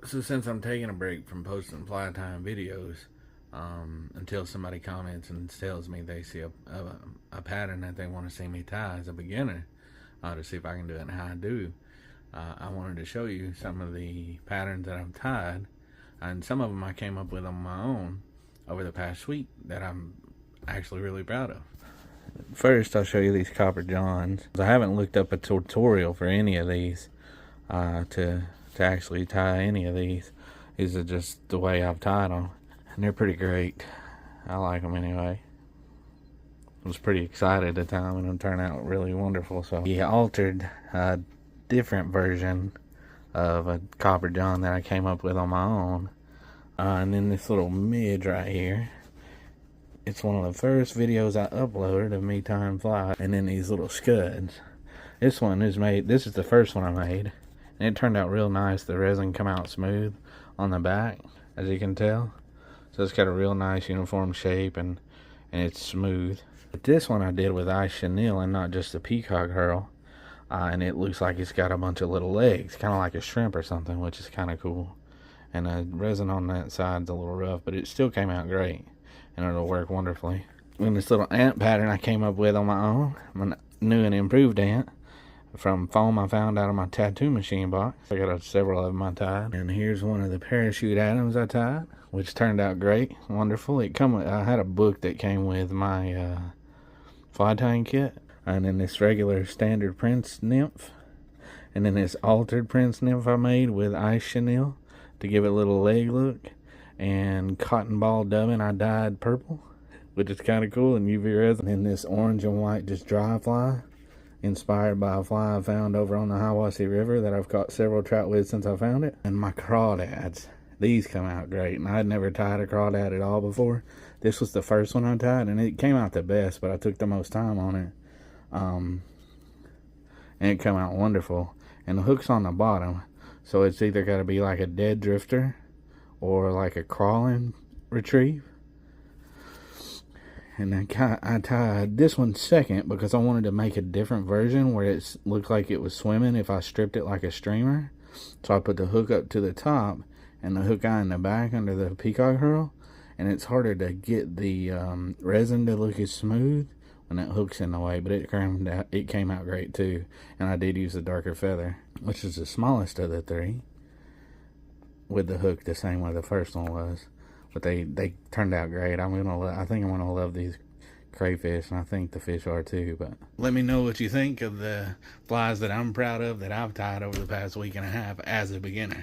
So since I'm taking a break from posting fly tying videos, until somebody comments and tells me they see a pattern that they want to see me tie as a beginner, to see if I can do it and how I do, I wanted to show you some of the patterns that I've tied, and some of them I came up with on my own over the past week that I'm actually really proud of. First, I'll show you these copper johns. I haven't looked up a tutorial for any of these to actually tie any of these. These are just the way I've tied them, and they're pretty great. I like them anyway. I was pretty excited to tie them, and them turned out really wonderful. So he altered a different version of a copper john that I came up with on my own, and then this little midge right here. It's one of the first videos I uploaded of me tying fly, and then these little scuds. This one is made. This is the first one I made, and it turned out real nice. The resin come out smooth on the back, as you can tell. So it's got a real nice uniform shape, and it's smooth. But this one I did with ice chenille and not just a peacock herl, and it looks like it's got a bunch of little legs, kind of like a shrimp or something, which is kind of cool. And the resin on that side's a little rough, but it still came out great, and it'll work wonderfully. And this little ant pattern I came up with on my own, my new and improved ant, from foam I found out of my tattoo machine box. I got several of them I tied. And here's one of the parachute atoms I tied, which turned out great, wonderful. I had a book that came with my fly tying kit, and then this regular standard Prince nymph, and then this altered Prince nymph I made with ice chenille to give it a little leg look, and cotton ball dubbing I dyed purple, which is kind of cool, and UV resin. And then this orange and white just dry fly, inspired by a fly I found over on the Hiwassee River that I've caught several trout with since I found it. And my crawdads, these come out great, and I'd never tied a crawdad at all before. This was the first one I tied, and it came out the best, but I took the most time on it. And it came out wonderful. And the hook's on the bottom, so it's either got to be like a dead drifter or like a crawling retrieve. And I tied this one second because I wanted to make a different version where it looked like it was swimming if I stripped it like a streamer. So I put the hook up to the top and the hook eye in the back under the peacock herl. And it's harder to get the resin to look as smooth when that hook's in the way. But it came out great too. And I did use the darker feather, which is the smallest of the three, with the hook the same way the first one was. But they turned out great. I think I'm gonna love these crayfish, and I think the fish are too. But let me know what you think of the flies that I'm proud of that I've tied over the past week and a half as a beginner.